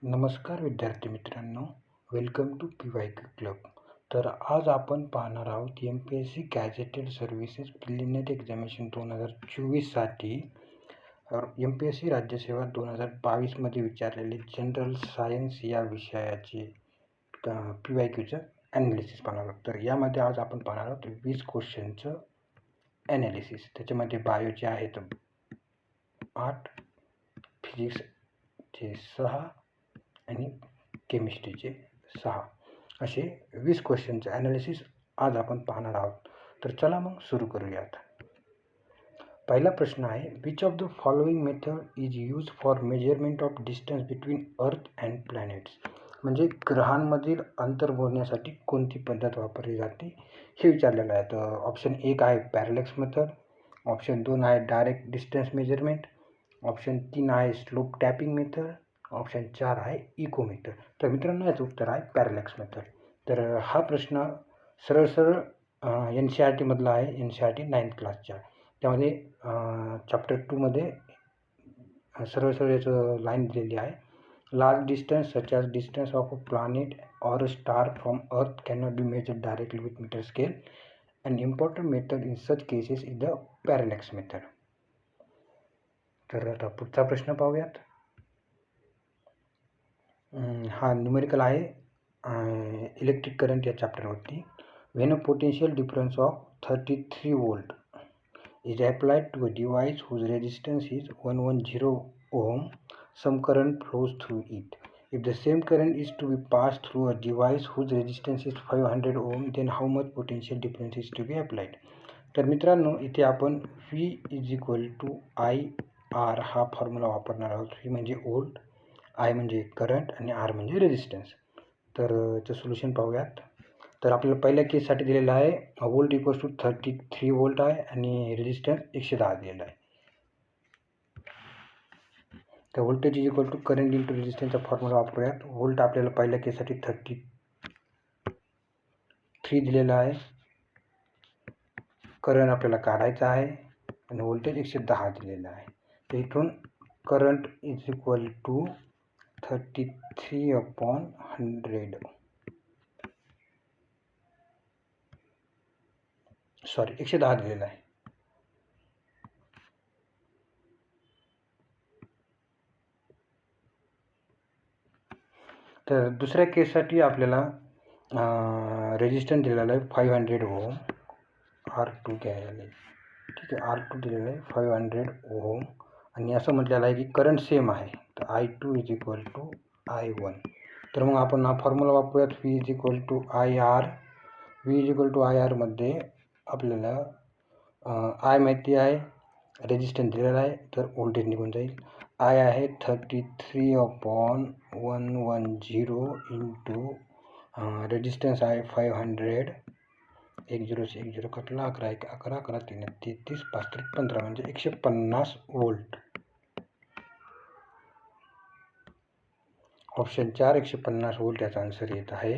नमस्कार विद्यार्थी मित्रांनो, वेलकम टू PYQ क्लब. तर आज आपण पाहणार आहोत MPSC gazetted services preliminary examination 2024साठी MPSC राज्यसेवा 2022मध्ये विचारलेले जनरल सायन्स या विषयाचे PYQचं ॲनालिसिस पाहणार आहोत. तर यामध्ये आज आपण पाहणार आहोत 20 क्वेश्चनचं ॲनालिसिस. त्याच्यामध्ये बायोचे आहेत 8, फिजिक्सचे 6 आणि केमिस्ट्रीचे 6 असे 20 क्वेश्चनचे ॲनालिसिस आज आपण पाहणार आहोत. तर चला मग सुरू करूयात. पहिला प्रश्न आहे, which of the following method is use for measurement of distance between earth and planets. म्हणजे ग्रहांमधील अंतर मोजण्यासाठी कोणती पद्धत वापरली जाते हे विचारलेलं आहे. तर ऑप्शन 1 आहे पॅरलॅक्स मेथड, ऑप्शन 2 आहे डायरेक्ट डिस्टन्स मेजरमेंट, ऑप्शन 3 आहे स्लोप टॅपिंग मेथड, ऑप्शन 4 आहे इकोमीटर. तर मित्रांनो याचं उत्तर आहे पॅरलॅक्स मेथड. तर हा प्रश्न सरळ NCERT मधला आहे, NCERT 9th क्लासच्या. त्यामध्ये चॅप्टर 2मध्ये सरळ याचं लाईन दिलेली आहे. Large distance such as distance of a planet or a star from earth cannot be measured directly with metre scale. An important method in such cases is the parallax method. तर आता पुढचा प्रश्न पाहूयात. हा numerical आहे electric current या चॅप्टरवरती. When a potential difference of 33 volt is applied to a device whose resistance is 110 ohm, some current flows through it. If the same current is to be passed through a device whose resistance is 500 ohm, then how much potential difference is to be applied? तर मित्रांनो इथे आपण V = IR हा formula वापरणार आहोत. V म्हणजे volt, I म्हणजे current आणि R म्हणजे रेजिस्टन्स. तर याचं सोल्युशन पाहूयात. तर आपल्याला पहिल्या केससाठी दिलेलं आहे व्होल्ट = 33 volt आहे आणि रेजिस्टन्स 110 दिलेला आहे. तर व्होल्टेज = करंट इंटू रेजिस्टन्सचा फॉर्म्युला वापरूयात. व्होल्ट आपल्याला पहिल्या केससाठी 33 दिलेला आहे, करंट आपल्याला काढायचा आहे आणि व्होल्टेज 110 दिलेला आहे. तर इथून करंट = 33/100 110 दिलेला आहे. तर दुसऱ्या केससाठी आपल्याला रेजिस्टन्स दिलेला आहे 500 ओम, R2 घ्यायला. ठीक आहे, R2 दिलेला आहे 500 ओम आणि असं म्हटलेलं आहे की करंट सेम आहे. तर I2 = I1. तर मग आपण हा फॉर्म्युला वापरूयात. V = IR. V = IR मध्ये आपल्याला I माहिती आहे, रेजिस्टन्स दिलेला आहे, तर व्होल्टेज निघून जाईल. I आहे 33/110 इंटू रेजिस्टन्स आहे 500. 10 से 10 कटला, 11 1 11 11 3 33 5 3 15 म्हणजे 150 वोल्ट. ऑप्शन 4 150 वोल्ट याचा आन्सर येत आहे.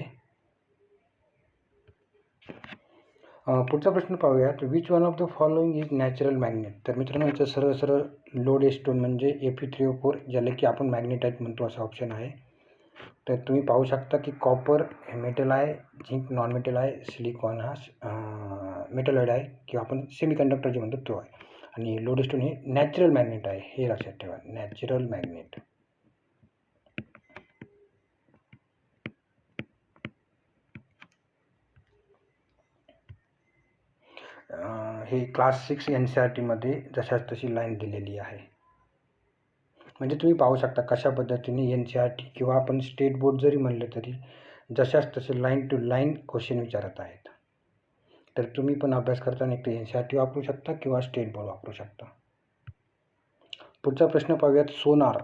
पुढचा प्रश्न पाहूयात. Which one of the following is natural magnet. तर मित्रांनो याचं सरळ लोडेस्टोन म्हणजे Fe3O4 ज्याला की आपण मॅग्नेटाईट म्हणतो असा ऑप्शन आहे. तर तुम्ही पाहू शकता की कॉपर हे मेटल आहे, झिंक नॉन मेटल आहे, सिलिकॉन हा मेटलॉइड आहे किंवा आपण सेमीकंडक्टर जे म्हणतो तो आहे, आणि लोडेस्टोन हे नॅचरल मॅग्नेट आहे. हे लक्षात ठेवा, नॅचरल मॅग्नेट. हे क्लास 6 NCERT मध्ये जशाच तशी लाईन दिलेली आहे. म्हणजे तुम्ही पाहू शकता कशा पद्धतीने NCERT किंवा आपण स्टेट बोर्ड जरी म्हणलं तरी जशाच तसे लाईन टू लाईन क्वेश्चन विचारत आहेत. तर तुम्ही पण अभ्यास करताना एक तर NCERT वापरू शकता किंवा स्टेट बोर्ड वापरू शकता. पुढचा प्रश्न पाहूयात. Sonar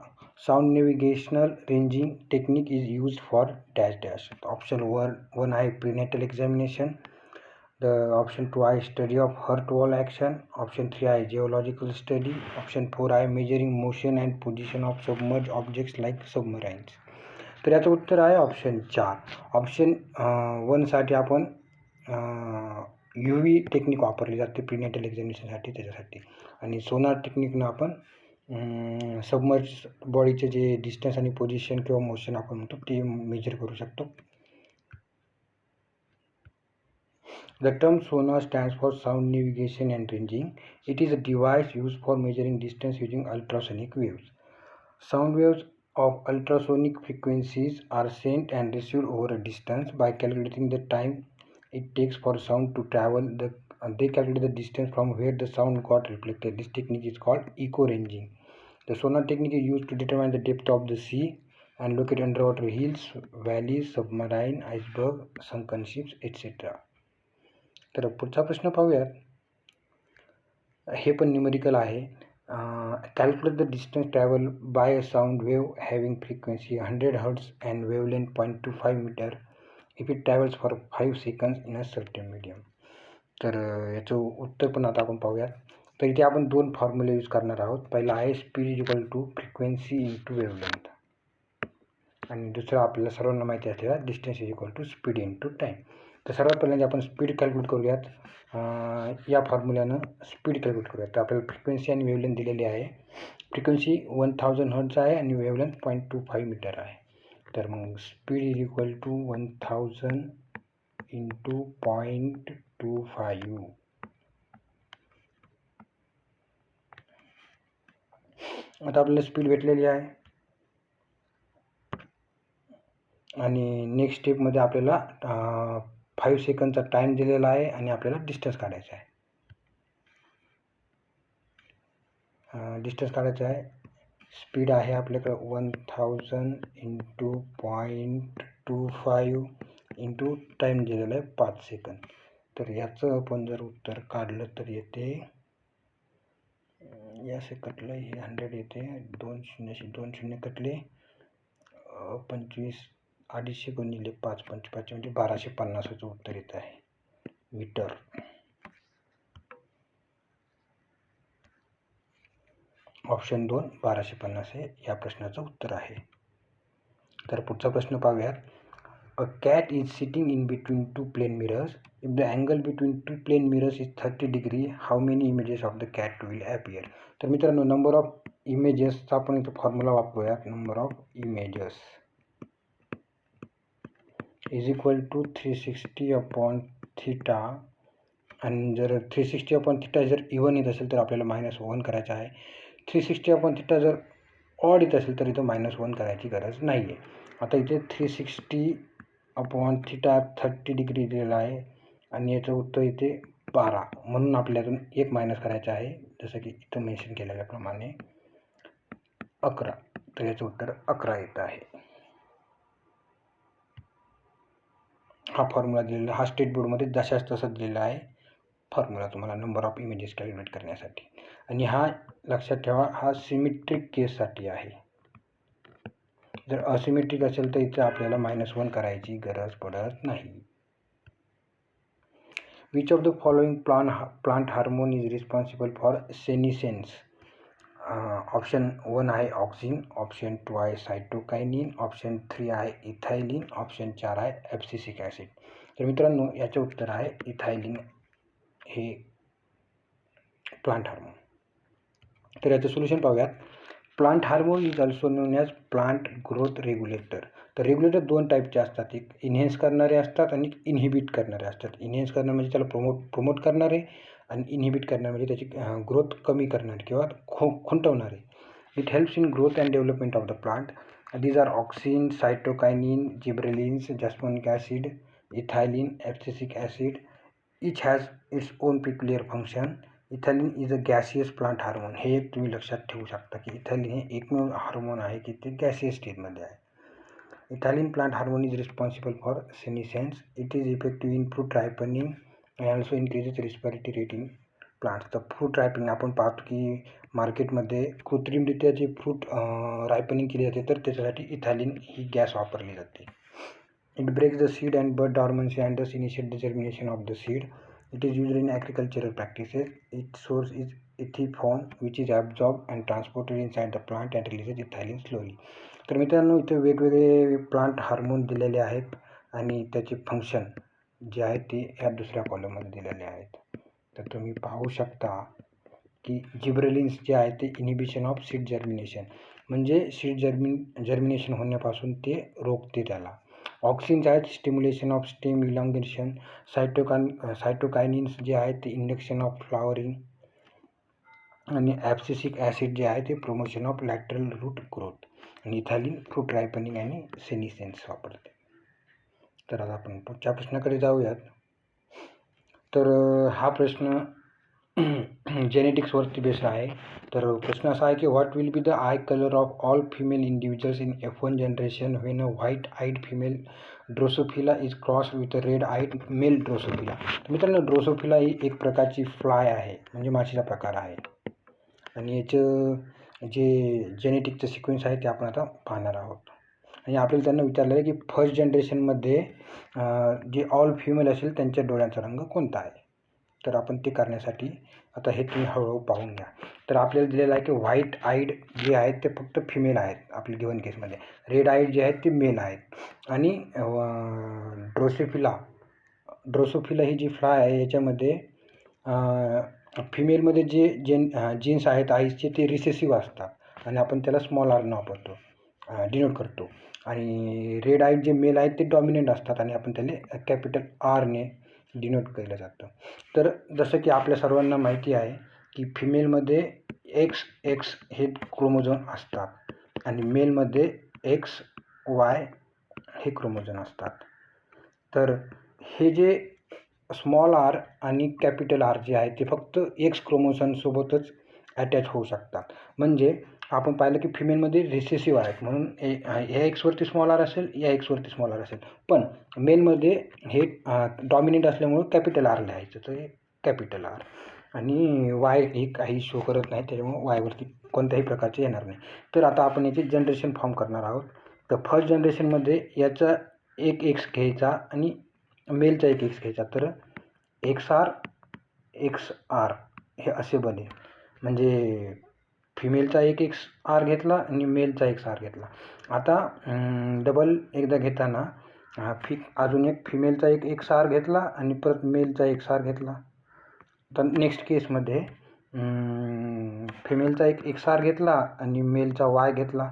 sound navigational ranging technique is use for dash dash. Option 1 आहे प्रीनेटल एक्झामिनेशन, ऑप्शन 2 आहे study of heart wall action, option 3 आहे जिओलॉजिकल स्टडी, ऑप्शन 4 आहे measuring motion and position of submerge objects like submarines. तर याचं उत्तर आहे option 4. Option 1साठी आपण UV technique वापरली जाते प्रीनेटल एक्झामिनेशनसाठी त्याच्यासाठी, आणि सोनार टेक्निकनं आपण सबमर्ज बॉडीचे जे डिस्टन्स आणि पोझिशन किंवा मोशन आपण म्हणतो ते मेजर करू शकतो. The term sonar stands for sound navigation and ranging. It is a device used for measuring distance using ultrasonic waves. Sound waves of ultrasonic frequencies are sent and received over a distance. By calculating the time it takes for sound to travel, they calculate the distance from where the sound got reflected. This technique is called echo-ranging. The sonar technique is used to determine the depth of the sea and locate underwater hills, valleys, submarine, iceberg, sunken ships, etc. तर पुढचा प्रश्न पाहूयात. हे पण numerical आहे. Calculate the distance travel by a sound wave having frequency 100 hertz and wavelength 0.25 metre if it travels for 5 seconds in a certain medium. तर याचं उत्तर पण आता आपण पाहूयात. तर इथे आपण दोन फॉर्म्युले यूज करणार आहोत. पहिला आहे speed is equal to frequency into wavelength आणि दुसरा आपल्याला सर्वांना माहिती असलेला distance is equal to speed into time. तर सर्वात पहिल्यांदा आपण स्पीड कॅल्क्युलेट करूयात. या फॉर्म्युल्यानं स्पीड कॅल्क्युलेट करूयात. तर आपल्याला फ्रिक्वेन्सी आणि वेव्हलेंथ दिलेली आहे. फ्रिक्वेन्सी 1000 हर्ट्ज आहे आणि वेव्हलेंथ 0.25 मीटर आहे. तर मग speed is equal to 1000 into 0.25. आता आपल्याला स्पीड भेटलेली आहे आणि नेक्स्ट स्टेपमध्ये आपल्याला 5 सेकंदचा टाईम दिलेला आहे आणि आपल्याला डिस्टन्स काढायचा आहे. डिस्टन्स काढायचं आहे. स्पीड आहे आपल्याकडं 1000 इंटू 0.25 इंटू टाईम दिलेला आहे 5 सेकंद. तर याचं आपण जर उत्तर काढलं तर येते, याचे कटलं हे 100 येते, 2 शून्य कटले 25, 250 गुणिले 5 55 म्हणजे 1250चं उत्तर येत आहे मीटर. ऑप्शन 2 1250 हे या प्रश्नाचं उत्तर आहे. तर पुढचा प्रश्न पाहूयात. A cat is sitting in between 2 plane mirrors. If the angle between 2 plane mirrors is 30 degree, how many images of the cat will appear. तर मित्रांनो, नंबर ऑफ इमेजेसचा आपण इथं फॉर्म्युला वापरूयात. Number of images is equal to 360 upon theta. आणि जर 360 upon theta जर even येत असेल तर आपल्याला -1 करायचं आहे. 360 अपॉन थिटा जर ऑड येत असेल तर इथं -1 करायची गरज नाही आहे. आता इथे 360 अपॉन थिटा 30 डिग्री दिलेला आहे आणि याचं उत्तर इथे 12, म्हणून आपल्यातून 1 मायनस करायचं आहे, जसं की इथं मेन्शन केलेल्याप्रमाणे 11. तर याचं उत्तर 11 येत आहे. हा फॉर्म्युला दिलेला, हा स्टेट बोर्डमध्ये जशाच तसं दिलेला आहे फॉर्म्युला तुम्हाला नंबर ऑफ इमेजेस कॅल्क्युलेट करण्यासाठी. आणि हा लक्षात ठेवा, हा सिमेट्रिक केससाठी आहे. जर असिमेट्रिक असेल तर इथे आपल्याला -1 करायची गरज पडत नाही. Which of the following plant hormone is responsible for senescence. Option 1 आहे ऑक्सिन, ऑप्शन 2 आहे सायटोकायनिन, ऑप्शन 3 आहे इथायलिन, ऑप्शन 4 आहे ॲब्सिसिक ॲसिड. तर मित्रांनो, याचे उत्तर आहे इथायलिन हे प्लांट हार्मोन. तर याचं सोल्युशन पाहूयात. Plant hormone is also non as plant growth regulator. तर रेग्युलेटर 2 टाईपचे असतात. एक इन्हेन्स करणारे असतात आणि इनहिबिट करणारे असतात. इन्हेन्स करणारे म्हणजे त्याला प्रमोट करणारे आणि इनहिबिट करणारे म्हणजे त्याची ग्रोथ कमी करणारे किंवा खुंटवणारे. It helps in growth and development of the plant. These are auxin, cytokinin, gibberellins, jasmonic acid, ethylene, abscisic acid. Each has its own peculiar function. Ethylene is a gaseous plant hormone. हे एक तुम्ही लक्षात ठेवू शकता की इथायलिन हे एकमेव hormone आहे की ते गॅसियस स्टेजमध्ये आहे. Ethylene plant hormone is responsible for senescence. It is effective in fruit ripening and also increases respiratory rate in plants. तर फ्रूट रायपनिंग आपण पाहतो की मार्केटमध्ये कृत्रिमरित्या जे फ्रूट रायपनिंग केली जाते, तर त्याच्यासाठी इथायलिन ही गॅस वापरली जाते. It breaks the seed and bud dormancy and thus initiate the germination of the seed. It is used in agricultural practices. Its source is ethiopone, which is absorbed and transported inside the plant and releases ethylene slowly. तर मित्रांनो, इथे वेगवेगळे plant hormone दिलेले आहेत आणि त्याचे function जे आहे ते ह्या दुसऱ्या कॉलममध्ये दिलेले आहेत. तर तुम्ही पाहू शकता की जिब्रेलिन्स जे आहे ते इनिबिशन ऑफ सीड जर्मिनेशन, म्हणजे सीड जर्मिनेशन होण्यापासून ते रोखते त्याला. ऑक्सिन्स आहेत स्टिम्युलेशन ऑफ स्टेम इलॉंगेशन. सायटोकायनिन्स जे आहे ते इंडक्शन ऑफ फ्लॉवरिंग. आणि ॲब्सिसिक ॲसिड जे आहे ते promotion of lateral root growth. आणि इथालिन फ्रूट रायपनिंग आणि सेनिसेन्स वापरते. तर आता आपण पुढच्या प्रश्नाकडे जाऊयात. तर हा प्रश्न जेनेटिक्सवरती बेस्ड आहे. तर प्रश्न असा आहे की what will be the eye colour of all female individuals in F1 generation when a white eyed female drosophila is cross with a red eyed male drosophila. मित्रांनो, ड्रोसोफिला ही एक प्रकारची फ्लाय आहे, म्हणजे माशीचा प्रकार आहे. आणि याचं जे जेनेटिकचं सिक्वेन्स आहे ते आपण आता पाहणार आहोत. आणि आपल्याला त्यांना विचारलं आहे की फर्स्ट जनरेशनमध्ये जे ऑल फिमेल असेल त्यांच्या डोळ्यांचा रंग कोणता आहे. तर आपण ते करण्यासाठी आता हे तुम्ही हळूहळू पाहून घ्या. तर आपल्याला दिलेलं आहे की व्हाईट आईड जे आहेत ते फक्त फिमेल आहेत आपल्या गिवन केसमध्ये. रेड आईड जे आहेत ते मेल आहेत. आणि ड्रोसोफिला ही जी फ्लाय आहे याच्यामध्ये फिमेलमध्ये जे जीन्स आहेत आईचे ते रिसेसिव्ह असतात आणि आपण त्याला स्मॉल आर वापरतो, डिनोट करतो. आणि रेड आईड जे मेल आहेत ते डॉमिनंट असतात आणि आपण त्याला कॅपिटल आरने डिनोट केलं जातं. तर जसं की आपल्या सर्वांना माहिती आहे की फिमेलमध्ये XX हे क्रोमोझोम असतात आणि मेलमध्ये XY हे क्रोमोझोम असतात. तर हे जे स्मॉल आर आणि कॅपिटल आर जे आहे ते फक्त X क्रोमोझोमसोबतच अटॅच होऊ शकतात. म्हणजे आपण पाहिलं की फिमेलमध्ये रिसेसिव्ह आहेत म्हणून ह्या Xवरती स्मॉल आर असेल, या Xवरती स्मॉल आर असेल. पण मेलमध्ये हे डॉमिनेट असल्यामुळं कॅपिटल आर लिहायचं, तर हे कॅपिटल आर. आणि वाय हे काही शो करत नाही, त्याच्यामुळे वायवरती कोणत्याही प्रकारचे येणार नाही. तर आता आपण याचे जनरेशन फॉर्म करणार आहोत. तर फर्स्ट जनरेशनमध्ये याचा एक X घ्यायचा आणि मेलचा एक X घ्यायचा. तर XR हे असे बनेल. म्हणजे फिमेलचा एक XR घेतला आणि मेलचा XR घेतला. आता डबल एकदा घेताना अजून एक फिमेलचा एक XR घेतला आणि परत मेलचा XR घेतला. तर नेक्स्ट केसमध्ये फिमेलचा एक XR घेतला आणि मेलचा Y घेतला.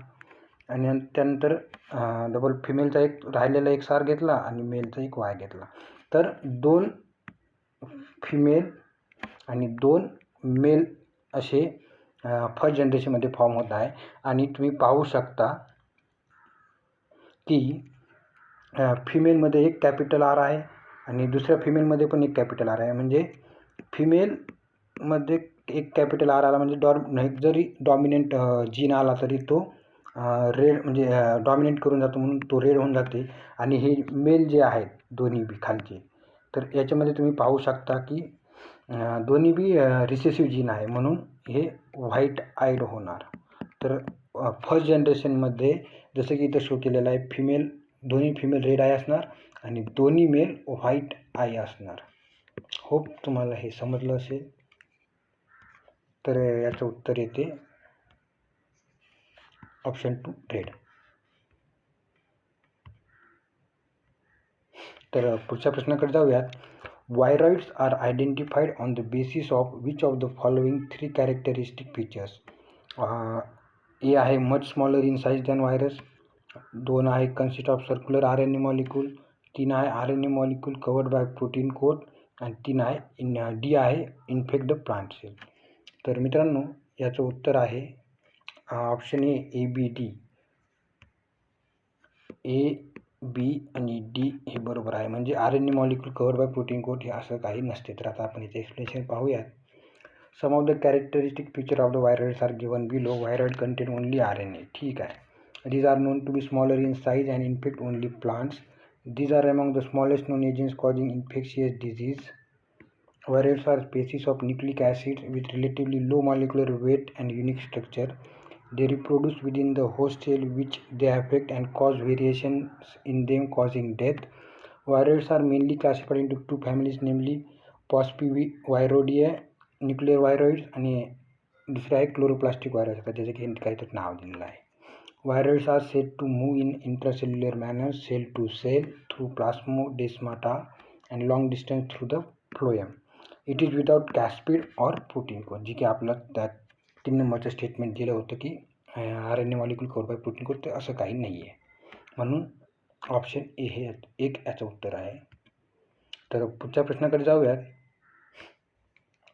आणि त्यानंतर डबल फिमेलचा एक राहिलेला XR घेतला आणि मेलचा एक Y घेतला. तर 2 फिमेल आणि 2 मेल असे फर्स्ट जनरेशनमध्ये फॉर्म होत आहे. आणि तुम्ही पाहू शकता की फिमेलमध्ये एक कॅपिटल आर आहे आणि दुसऱ्या फिमेलमध्ये पण एक कॅपिटल आर आहे. म्हणजे फिमेलमध्ये एक कॅपिटल आर आला म्हणजे जरी डॉमिनंट जीन आला तरी तो रेड म्हणजे डॉमिनेट करून जातो म्हणून तो रेड होऊन जाते. आणि हे मेल जे आहेत दोन्ही बी खालचे, तर याच्यामध्ये तुम्ही पाहू शकता की दोन्ही बी रिसेसिव्ह जीन आहे म्हणून हे व्हाईट आईड होणार. तर फर्स्ट जनरेशनमध्ये जसं की इथं शो केलेलं आहे दोन्ही फिमेल रेड आय असणार आणि दोन्ही मेल व्हाईट आय असणार. होप तुम्हाला हे समजलं असेल. तर याचं उत्तर येते ऑप्शन 2 रेड. तर पुढच्या प्रश्नाकडे जाऊयात. Viroids are identified on the basis of which of the following 3 characteristic features? A आहे much smaller in size than virus. 2 आहे consist of circular RNA molecule. 3 आहे RNA molecule covered by protein coat. आणि 3 आहे D आहे infect the plant cell. तर मित्रांनो, याचं उत्तर आहे ऑप्शन ABD. A, B आणि D हे बरोबर आहे. म्हणजे RNA molecule covered by protein coat हे असं काही नसते. तर आता आपण याचे एक्सप्लेनेशन पाहूयात. Some of the characteristic feature of the viroids are given below. Viroid contain only RNA. ठीक आहे. These are known to be smaller in size and infect only plants. These are among the smallest known agents causing infectious disease. Viroids are species of nucleic acids with relatively low molecular weight and unique structure. They reproduce within the host cell which they affect and cause variations in them causing death. Viroids are mainly classified into 2 families, namely Pospiviroideae, nuclear viroids आणि दुसरे आहे क्लोरोप्लास्टिक virus, ज्याचे की काहीतरी नाव दिलेलं आहे. Viroids are said to move in intracellular manner, cell to cell, through plasmodesmata and long distance through the phloem. It is without capsid or protein core, जी की आपलं त्या 3 नंबरचं स्टेटमेंट दिलं होतं की RNA molecule covered by protein core, ते असं काही नाही आहे. म्हणून ऑप्शन ए हे एक याचं उत्तर आहे. तर पुढच्या प्रश्नाकडे जाऊयात.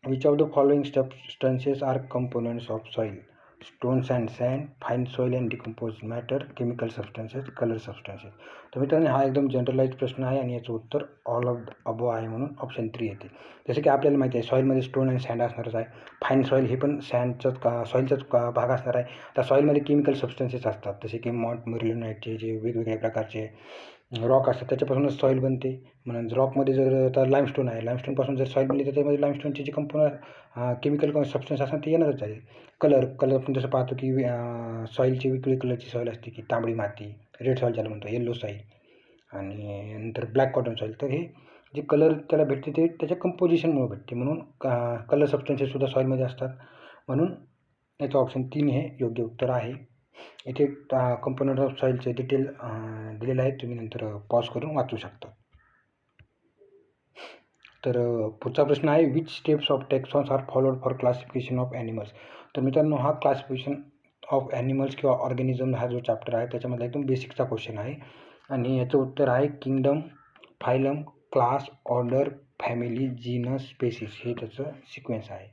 Which of the following substances are components of soil? Stones and sand, fine soil and decompose matter, chemical substances, colour substances. तर मित्रांनो हा एकदम जनरलाइज प्रश्न आहे आणि याचं उत्तर ऑल ऑफ द अबो आहे, म्हणून ऑप्शन 3 येते. जसं की आपल्याला माहिती आहे सॉईलमध्ये स्टोन अँड सँड असणारच आहे. फाईन सॉईल हे पण सँडचाच सॉईलचाच भाग असणार आहे. त्या सॉईलमध्ये केमिकल सबस्टन्सेस असतात, जसे की मॉन्ट मोरिलोनाइटचे जे वेगवेगळ्या प्रकारचे रॉक असतात त्याच्यापासूनच सॉईल बनते. म्हणून रॉकमध्ये जर आता लाईमस्टोन आहे, लाईमस्टोनपासून जर सॉईल बनली तर त्यामध्ये लाईमस्टोनचे जे कंपोनंट केमिकल सबस्टन्स असतात ते येणारच आहे. कलर आपण जसं पाहतो की सॉईलची वेगवेगळी कलरची सॉईल असते, की तांबडी माती, रेड सॉईल ज्याला म्हणतो, येल्लो सॉईल, आणि नंतर ब्लॅक कॉटन सॉईल. तर हे जे कलर त्याला भेटते ते त्याच्या कंपोजिशनमुळे भेटते, म्हणून कलर सबस्टन्सेससुद्धा सॉईलमध्ये असतात. म्हणून याचं ऑप्शन 3 हे योग्य उत्तर आहे. इथे कंपोनंट ऑफ सॉईलचे डिटेल दिलेलं आहे, तुम्ही नंतर पॉज करून वाचू शकता. तर पुढचा प्रश्न आहे, which steps of taxons are followed for classification of animals? तर मित्रांनो हा क्लासिफिकेशन ऑफ ॲनिमल्स किंवा ऑर्गॅनिझम हा जो चॅप्टर आहे त्याच्यामधला एकदम बेसिकचा क्वेश्चन आहे, आणि याचं उत्तर आहे kingdom, phylum, class, order, family, genus, species, हे त्याचं सिक्वेन्स आहे.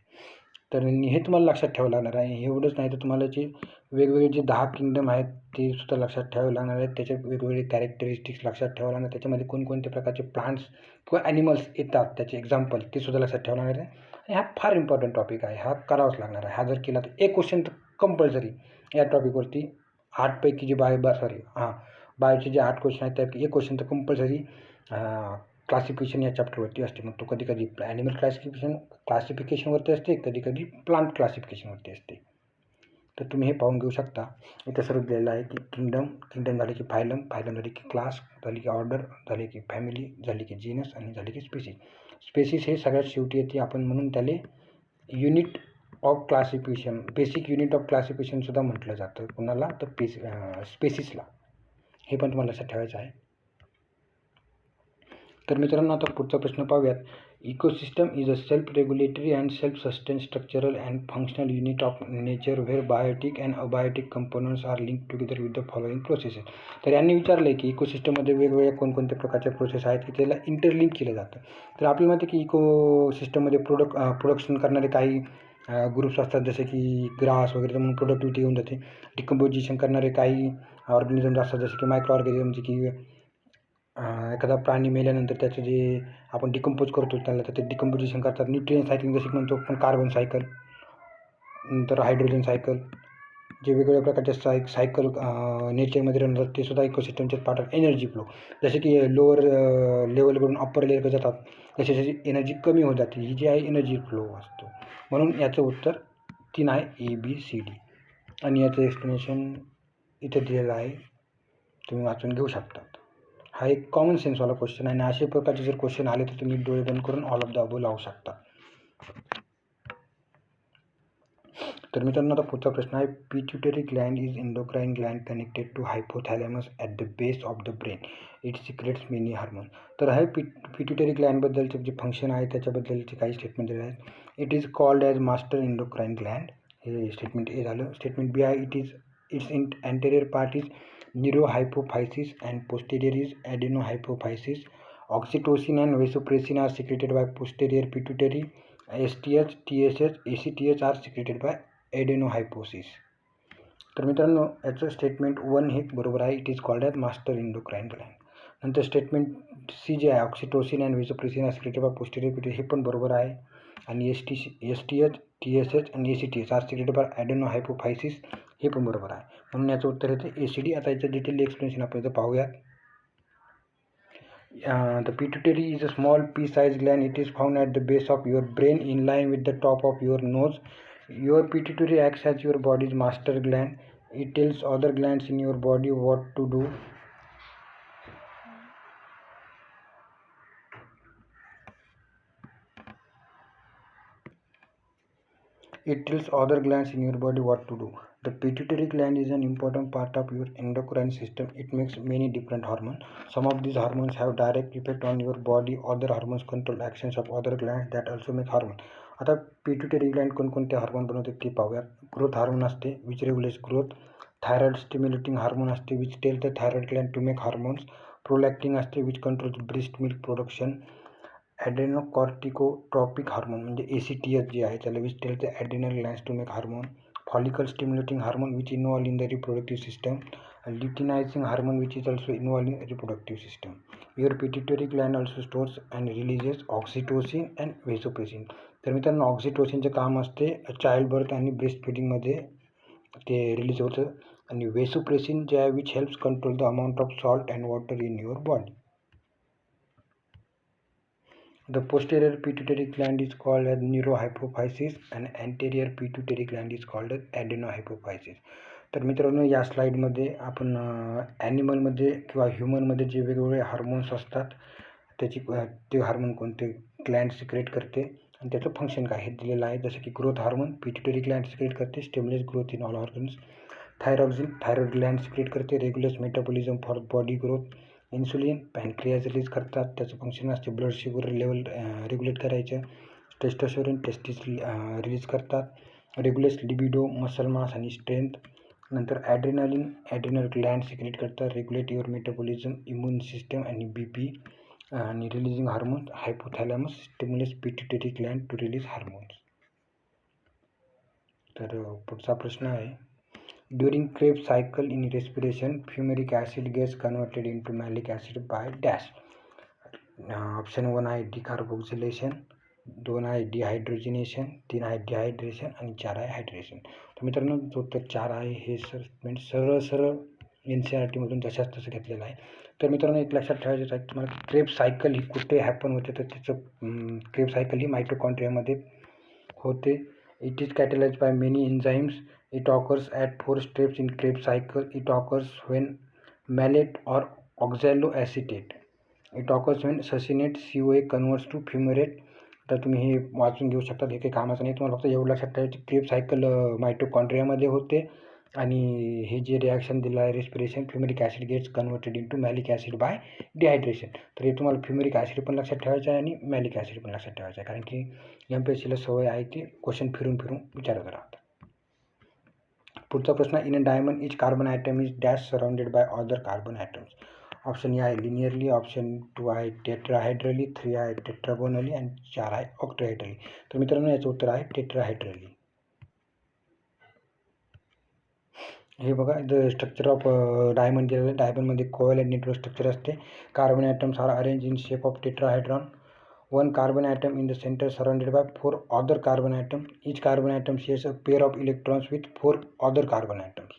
तर हे तुम्हाला लक्षात ठेवावं लागणार आहे. एवढंच नाही तर तुम्हाला जे वेगवेगळे जे 10 किंगडम आहेत ते सुद्धा लक्षात ठेवावे लागणार आहेत. त्याचे वेगवेगळे कॅरेक्टरिस्टिक्स लक्षात ठेवावं लागणार. त्याच्यामध्ये कोणकोणत्या प्रकारचे प्लांट्स किंवा ॲनिमल्स येतात त्याचे एक्झाम्पल ते सुद्धा लक्षात ठेवावं लागणार आहे. आणि हा फार इम्पॉर्टंट टॉपिक आहे, हा करावाच लागणार आहे. हा जर केला तर एक क्वेश्चन तर कंपल्सरी या टॉपिकवरती 8पैकी जे बायोचे जे 8 क्वेश्चन आहेत त्यापैकी एक क्वेश्चन तर कंपल्सरी क्लासिफिकेशन या चॅप्टरवरती असते. मग तो कधी कधी ॲनिमल क्लासिफिकेशनवरती असते, कधी कधी प्लांट क्लासिफिकेशनवरती असते. तर तुम्ही हे पाहून घेऊ शकता. इथे सर्व दिलेलं आहे की किंगडम झाले की फायलम झाले की क्लास, झाली की ऑर्डर, झाले की फॅमिली, झाली की जीनस, आणि झाली की स्पेसिस हे सगळ्यात शेवटी येते. आपण म्हणून त्याला unit of classification, basic unit of क्लासिफिकेशनसुद्धा म्हटलं जातं. कुणाला तर स्पेसिसला. हे पण तुम्हाला लक्षात ठेवायचं आहे. तर मित्रांनो आता पुढचा प्रश्न पाहूयात. Ecosystem is a self regulatory and self sustain structural and functional unit of nature where biotic and abiotic components are link together with the following processes. तर यांनी विचारलं आहे की इकोसिस्टममध्ये वेगवेगळ्या कोणकोणत्या प्रकारच्या प्रोसेस आहेत की त्याला इंटरलिंक केलं जातं. तर आपल्याला माहिती आहे की इकोसिस्टममध्ये प्रोडक्शन करणारे काही ग्रुप्स असतात, जसे की ग्रास वगैरे, म्हणून प्रोडक्टिव्हिटी येऊन जाते. डिकम्पोजिशन करणारे काही ऑर्गॅनिझम्स असतात, जसे की मायक्रो ऑर्गॅनिझम, जे की एखादा प्राणी मेल्यानंतर त्याचं जे आपण डिकम्पोज करतो त्याला, तर ते डिकम्पोजिशन करतात. न्यूट्रिएंट सायकलिंग जसे म्हणतो आपण, कार्बन सायकल, नंतर हायड्रोजन सायकल, जे वेगवेगळ्या प्रकारचे सायकल नेचरमध्ये राहतात ते सुद्धा इकोसिस्टमचे पार्ट ऑफ एनर्जी फ्लो. जसे की लोअर लेवलकडून अप्पर लेवलकडे जातात जशी जशी एनर्जी कमी होत जाते, ही जी आहे एनर्जी फ्लो असतो. म्हणून याचं उत्तर 3 आहे, ABCD. आणि याचं एक्सप्लेनेशन इथे दिलेलं आहे, तुम्ही वाचून घेऊ शकता. हा एक कॉमन सेन्सवाला क्वेश्चन आहे, आणि अशा प्रकारचे जर क्वेश्चन आले तर तुम्ही डोळे बंद करून ऑल ऑफ द अबो लावू शकता. तर मित्रांनो आता पुढचा प्रश्न आहे, pituitary gland is endocrine gland connected to hypothalamus at the base of the brain. It secretes many hormone. तर हे पिट्युटरी ग्लँडबद्दलचे जे फंक्शन आहे त्याच्याबद्दलचे काही स्टेटमेंट दिले आहेत. It is called as master endocrine gland, हे स्टेटमेंट ए झालं. स्टेटमेंट बी आहे, its anterior part is neurohypophysis and posterior is adenohypophysis. Oxytocin and vasopressin are secreted by posterior pituitary. STH, TSH, ACTH are secreted by adenohypophysis. तर मित्रांनो याचं statement 1 हे बरोबर आहे, it is called as master endocrine gland. नंतर statement C जे आहे, oxytocin and vasopressin are secreted by posterior pituitary, हे पण बरोबर आहे. आणि STH, TSH आणि ACTH आर सिक्रेटेड बाय एडेनोहायपोफायसिस, हे पण बरोबर आहे. म्हणून याचं उत्तर येते ACD. आता याचं डिटेल एक्सप्लेनेशन आपण इथं पाहूयात. The pituitary is a small pea-sized gland. It is found at the base of your brain in line with the top of your nose. Your pituitary acts as your body's master gland. It tells other glands in your body what to do. It tells other glands in your body what to do. The pituitary gland is an important part of your endocrine system. It makes many different hormones. Some of these hormones have direct effect on your body. Other hormones control actions of other glands that also make hormone. आता pituitary gland कोणकोणते hormone बनवते ते पाहूया. Growth hormone असते which regulates growth. Thyroid stimulating hormone असते which tell the thyroid gland to make hormones. Prolactin असते which controls breast milk production. Adrenocorticotropic hormone म्हणजे ACTH जे आहे त्याला which tell the adrenal glands to make hormone. Follicle stimulating hormone which involved in the reproductive system. Luteinizing hormone which is also involved in reproductive system. Your pituitary gland also stores and releases oxytocin and vasopressin. तर मित्रांनो ऑक्सिटोसिनचं काम असते child birth आणि breast फिडिंगमध्ये ते release होतं. आणि vasopressin जे आहे which helps control the amount of salt and water in your body. The posterior pituitary gland is called as neurohypophysis and anterior pituitary gland is called as adenohypophysis. तर मित्रांनो या स्लाईडमध्ये आपण ॲनिमलमध्ये किंवा ह्युमनमध्ये जे वेगवेगळे हार्मोन्स असतात त्याची ते हार्मोन कोणते ग्लँड सिक्रेट करते आणि त्याचं फंक्शन काय हे दिलेलं आहे. जसं की growth hormone pituitary gland secrete करते, stimulates growth in all organs. Thyroxine thyroid gland secrete करते, regulates metabolism for body growth. Insulin pancreas release करतात, त्याचं फंक्शन असते ब्लड शुगर लेवल रेग्युलेट करायचं. टेस्टोस्टेरोन टेस्टिस रिलीज करतात, रेग्युलेट्स लिबिडो मसल मास आणि strength. नंतर adrenal gland secrete करतात, regulate your metabolism immune system आणि BP. आणि releasing hormones hypothalamus stimulates pituitary gland to release hormones. तर पुढचा प्रश्न आहे, during Krebs cycle in respiration fumaric acid gets converted into malic acid by dash. Option 1 आहे decarboxylation, 2 आहे डिहायड्रोजिनेशन, 3 आहे dehydration आणि 4 आहे हायड्रेशन. तर मित्रांनो जो तर 4 आहे हे सरळ NCERTमधून जशाच तसं घेतलेलं आहे. तर मित्रांनो एक लक्षात ठेवायचं आहे तुम्हाला की क्रेब सायकल ही कुठे हॅपन होते तर त्याचं क्रेब सायकल ही मायटोकॉन्ड्रियामध्ये होते. It is catalysed by many enzymes. It occurs at 4 steps in Krebs cycle. It occurs when malate or oxaloacetate. It occurs when succinate CoA converts to fumarate. तर तुम्ही हे वाचून घेऊ शकता, हे काही कामाचं नाही. तुम्हाला फक्त एवढं लक्षात ठेवायचं क्रेब सायकल मायटोकॉन्ड्रियामध्ये होते आणि हे जे रिॲक्शन दिलं आहे respiration fumaric acid gets converted into malic acid by dehydration. तर हे तुम्हाला फ्युमेरिक ॲसिड पण लक्षात ठेवायचं आहे आणि मॅलिक ॲसिड पण लक्षात ठेवायचं आहे, कारण की MPSCला सवय आहे की क्वेश्चन फिरून विचारत राहतात. पुढचा प्रश्न, in a diamond each carbon atom is dash surrounded by other carbon atoms. Option A आहे लिनियरली, ऑप्शन 2 आहे टेट्राहायड्रली, 3 आहे टेट्रागोनली आणि 4 आहे ऑक्टाहायड्रली. तर मित्रांनो याचं उत्तर आहे टेट्राहायड्रली. हे बघा द स्ट्रक्चर ऑफ डायमंड दिलेलं आहे. डायमंडमध्ये कोव्हॅलेंट नेटवर्क स्ट्रक्चर असते. Carbon atoms are arrange in shape of tetrahedron. 1 carbon atom in the center surrounded by 4 other carbon atoms. Each carbon atom shares a pair of electrons with 4 other carbon atoms.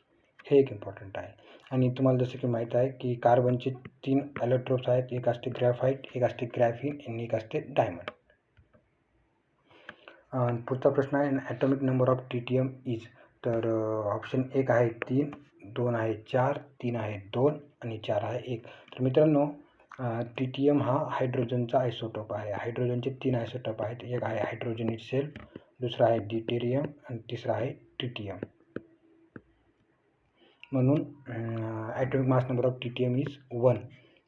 हे एक important आहे. आणि तुम्हाला जसं की माहीत आहे की कार्बनचे 3 ॲलोट्रोप्स आहेत, एक असते ग्रॅफाईट, एक असते ग्रॅफिन आणि एक असते डायमंड. पुढचा प्रश्न आहे, atomic number of tritium is. तर ऑप्शन 1 आहे 3, 2 आहे 4, 3 आहे 2 आणि 4 आहे 1. तर मित्रांनो ट्रिटियम हा हायड्रोजनचा आयसोटोप आहे. हायड्रोजनचे 3 आयसोटोप आहेत, एक आहे हायड्रोजन इटसेल्फ, दुसरा आहे ड्यूटेरियम आणि तिसरा आहे ट्रिटियम. म्हणून atomic mass number of tritium is 1.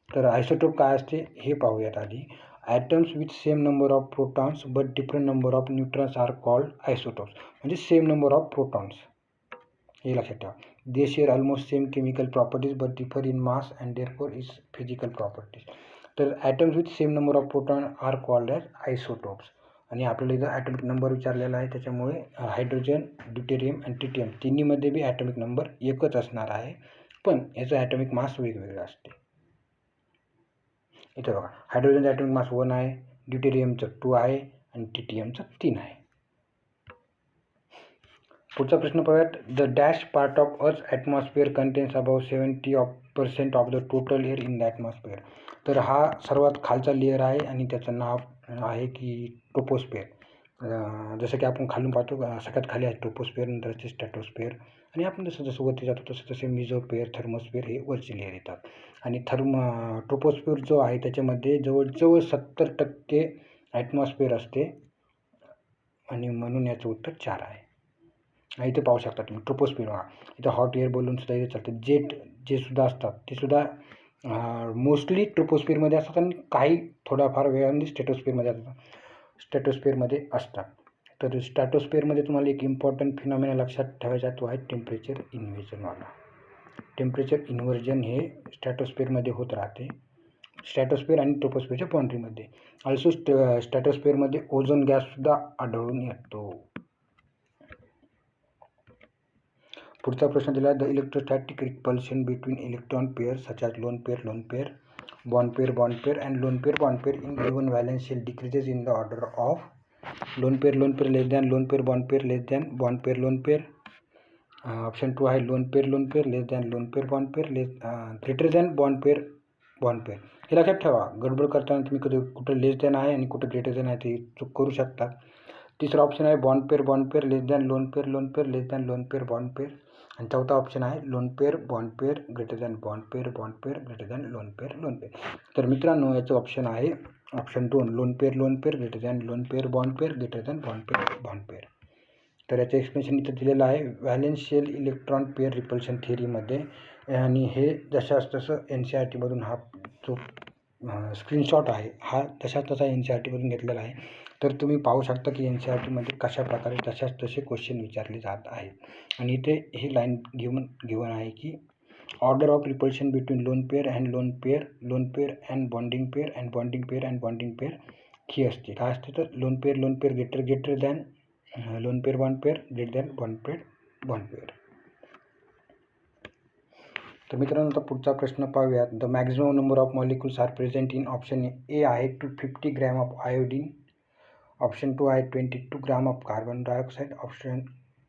तर आयसोटोप काय असते हे पाहूयात आधी. Atoms with same number of protons but different number of neutrons are called isotopes. म्हणजे सेम नंबर ऑफ प्रोटॉन्स, हे लक्षात ठेवा. They share almost same chemical properties but differ in mass and therefore is physical properties. तर atoms with same number of proton are called as isotopes. आणि आपल्याला इथं atomic number विचारलेला आहे, त्याच्यामुळे हायड्रोजन, ड्यूटेरियम आणि ट्रिटियम तिन्हीमध्ये बी ॲटॉमिक नंबर एकच असणार आहे, पण याचं ॲटॉमिक मास वेगवेगळं असते. इथं बघा हायड्रोजनचं ॲटॉमिक मास 1 आहे, ड्यूटेरियमचं 2 आहे आणि ट्रिटियमचं 3 आहे. पुढचा प्रश्न पाहूयात. The dash part of earth atmosphere contains about 70% of the total air in the atmosphere. तर हा सर्वात खालचा लेअर आहे आणि त्याचं नाव आहे की ट्रोपोस्फिअर. जसं की आपण खालून पाहतो सगळ्यात खाली आहे ट्रोपोस्फिअर, नंतर असते स्ट्रॅटोस्फिअर आणि आपण जसं जसं वरती जातो तसं तसे मिझोस्फिअर, थर्मोस्फिअर हे वरचे लेअर येतात. आणि ट्रोपोस्फिअर जो आहे त्याच्यामध्ये जवळजवळ 70% ॲटमॉस्फिअर असते आणि म्हणून याचं उत्तर 4 आहे. इथे पाहू शकता तुम्ही ट्रोपोस्फिअर. इथं हॉट एअर बलून सुद्धा इथे चालतं. जेट जे सुद्धा असतात ते सुद्धा मोस्टली ट्रोपोस्फिअरमध्ये असतात आणि काही थोडाफार वेळाने स्ट्रॅटोस्फिअरमध्ये असतात. तर स्ट्रॅटोस्फिअरमध्ये तुम्हाला एक इम्पॉर्टंट फिनॉमिना लक्षात ठेवायचा तो आहे टेम्परेचर इन्व्हर्जनवाला. टेम्परेचर इन्व्हर्जन हे स्ट्रॅटोस्फिअरमध्ये होत राहते, स्ट्रॅटोस्फिअर आणि ट्रोपोस्फिअरच्या बाउंड्रीमध्ये. ऑल्सो स्ट्रॅटोस्फिअरमध्ये ओझोन गॅससुद्धा आढळून येतो. पुढचा प्रश्न दिला, the electrostatic repulsion between electron pair such as lone pair, bond pair and lone pair in given valence shell decreases in the order of lone pair less than lone pair less than bond pair. Option 2 आहे lone pair less than lone pair greater than bond pair. हे लक्षात ठेवा, गडबड करताना तुम्ही कुठं लेस than आहे आणि कुठं ग्रेटर दॅन आहे ते चूक करू शकता. तिसरा ऑप्शन आहे bond pair less than lone pair less than lone pair. आणि चौथा ऑप्शन आहे lone pair greater than bond pair greater than lone pair. तर मित्रांनो, याचं ऑप्शन आहे option 2 loan pair greater than lone pair greater than bond pair. तर याचं explanation इथं दिलेलं आहे व्हॅलेन्शियल इलेक्ट्रॉन पेअर रिपल्शन थिअरीमध्ये. आणि हे जशास तसं NCERTमधून हा जो स्क्रीनशॉट आहे हा तशाच तसा NCERTमधून घेतलेला आहे. तर तुम्ही पाहू शकता की NCERTमध्ये कशा प्रकारे तशाच तसे क्वेश्चन विचारले जात आहेत. आणि इथे ही लाईन गिवन आहे की order of repulsion between lone pair and bonding pair ही असते. काय असते तर lone pair greater than lone pair greater than bond pair. तर मित्रांनो, आता पुढचा प्रश्न पाहूयात. The maximum number of molecules are present in option A आहे 250 ग्रॅम ऑफ आयोडीन, ऑप्शन 2 आहे 22 gram of carbon dioxide, option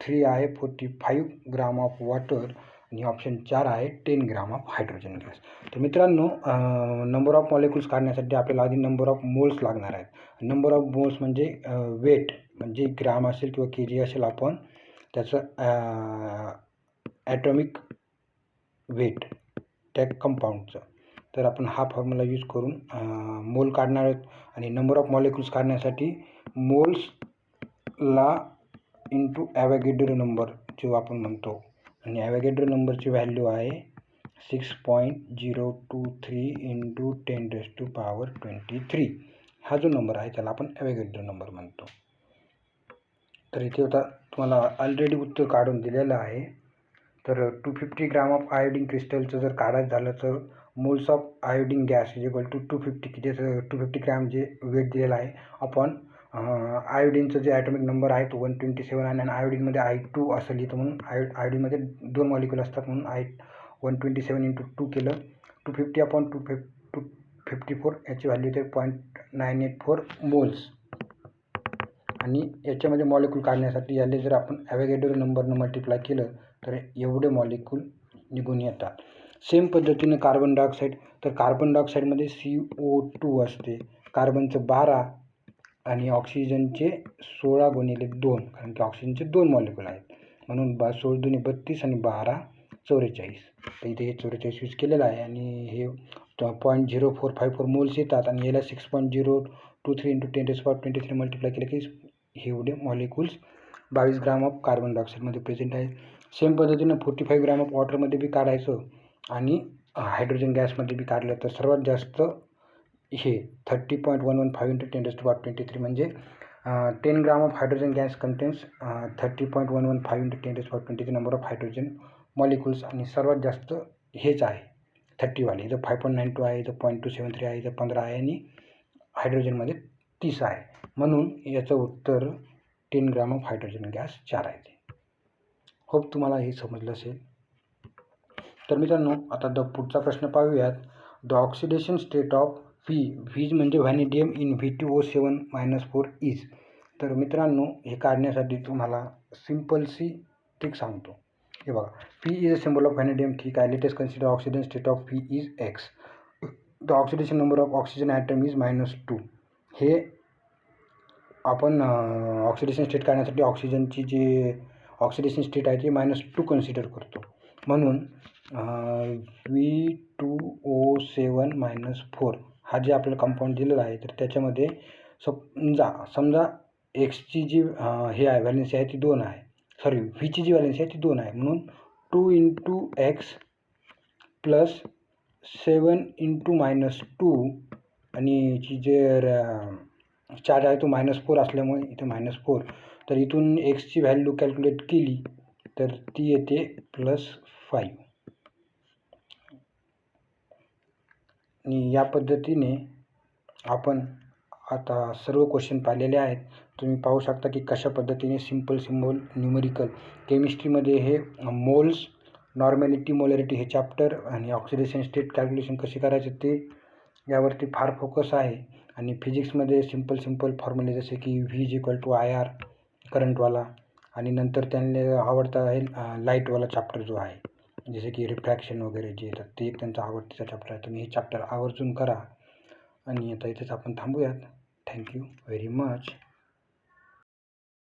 3 आहे 45 ग्राम ऑफ वॉटर आणि ऑप्शन 4 आहे 10 ग्राम ऑफ हायड्रोजन गॅस. तर मित्रांनो, नंबर ऑफ मॉलिक्युल्स काढण्यासाठी आपल्याला आधी नंबर ऑफ मोल्स लागणार आहेत. नंबर ऑफ मोल्स म्हणजे वेट, म्हणजे ग्राम असेल किंवा kg असेल, आपण त्याचं ॲटॉमिक वेट त्या कंपाऊंडचं. तर आपण हा फॉर्म्युला यूज करून मोल काढणार आहोत. आणि नंबर ऑफ मॉलिक्युल्स काढण्यासाठी मोल्सला इंटू ॲव्होगॅड्रो नंबर जो आपण म्हणतो, आणि ॲव्होगॅड्रो नंबरची व्हॅल्यू आहे 6.023 इंटू 10⁻23. हा जो नंबर आहे त्याला आपण ॲव्होगॅड्रो नंबर म्हणतो. तर इथे होता तुम्हाला ऑलरेडी उत्तर काढून दिलेलं आहे. तर 250 ग्राम ऑफ आयोडीन क्रिस्टलचं जर काढायचं झालं तर moles of iodine gas is equal to 250 gram जे वेट दिलेलं आहे आपण आयोडीनचं जे ॲटॉमिक नंबर आहे तो 127 आहे. आणि आयोडीनमध्ये I2 असं लिहितं, म्हणून आयोडीनमध्ये 2 मॉलिक्युल असतात, म्हणून 127 इंटू 2 केलं 250 अपॉन 254 याची व्हॅल्यू येते 0.984 मोल्स. आणि याच्यामध्ये मॉलिक्यूल काढण्यासाठी याले जर आपण ॲव्होगॅड्रो नंबरनं मल्टिप्लाय केलं तर एवढे मॉलिक्यूल निघून येतात. सेम पद्धतीनं कार्बन डायऑक्साईड, तर कार्बन डायऑक्साईडमध्ये CO2 असते, कार्बनचं 12 आणि ऑक्सिजनचे 16 गुणिले 2, कारण की ऑक्सिजनचे 2 मॉलिक्यूल आहेत, म्हणून 16 दुनी 32 आणि 12 44. तर इथे हे 44 यूज केलेलं आहे. आणि हे 0.0454 मोल्स येतात. आणि याला 6.023 इंटू 10⁻23 मल्टिप्लाय केलं की हे एवढे मॉलिक्युल्स 22 ग्राम ऑफ कार्बन डायऑक्साईडमध्ये प्रेझेंट आहेत. सेम पद्धतीनं 45 ग्राम ऑफ वॉटरमध्ये बी काढायचं आणि हायड्रोजन गॅसमध्ये बी काढलं तर सर्वात जास्त हे 30.115 इंटू 10⁻23 म्हणजे 10 gram of hydrogen gas contains 30.115 into 10⁻23 number of hydrogen molecules. आणि सर्वात जास्त हेच आहे 30 वाले. इथं 5.92 आहे, इथं 0.273 आहे, इथं 15 आहे आणि हायड्रोजनमध्ये 30 आहे. म्हणून याचं उत्तर 10 ग्राम ऑफ हायड्रोजन गॅस 4 आहे. होप तुम्हाला हे समजलं असेल. तर मित्रांनो, आता पुढचा प्रश्न पाहूयात. द ऑक्सिडेशन स्टेट ऑफ व्हीज म्हणजे व्हॅनेडियम इन V2O7-4 इज. तर मित्रांनो, हे काढण्यासाठी तुम्हाला सिम्पलशी ट्रिक सांगतो. हे बघा, P is a symbol of vanadium. ठीक आहे, latest consider oxidation state of P is X. The oxidation number of oxygen atom is -2. हे आपण ऑक्सिडेशन स्टेट काढण्यासाठी ऑक्सिजनची जे ऑक्सिडेशन स्टेट आहे ती -2 कन्सिडर करतो. म्हणून V2O7-4 हा जे आपल्याला कंपाऊंड दिलेला आहे, तर त्याच्यामध्ये समजा Xची जी हे आहे व्हॅलेन्सी आहे ती 2 आहे सॉरी व्हीची जी व्हॅलेन्सी आहे ती 2 आहे, म्हणून 2 × x प्लस 7 × -2 आणि ची जे चार्ज आहे तो -4 असल्यामुळे इथे -4, तर इथून एक्सची व्हॅल्यू कॅल्क्युलेट केली तर ती येते +5. आणि या पद्धतीने आपण आता सर्व क्वेश्चन पाहिलेले आहेत. तुम्ही पाहू शकता की कशा पद्धतीने सिंपल न्यूमेरिकल केमिस्ट्रीमध्ये हे मोल्स, नॉर्मॅलिटी, मोलॅरिटी हे चॅप्टर आणि ऑक्सिडेशन स्टेट कॅल्क्युलेशन कसे करायचे ते यावरती फार फोकस आहे. आणि फिजिक्समध्ये सिंपल फॉर्म्युले जसे की V=IR करंटवाला, आणि नंतर त्यांना आवडता आहे लाईटवाला चॅप्टर जो आहे, जसे की रिफ्रॅक्शन वगैरे जे येतात ते एक त्यांचा आवडतीचा चॅप्टर आहे. तुम्ही हे चॅप्टर आवर्जून करा. आणि आता इथेच आपण थांबूयात. Thank you very much.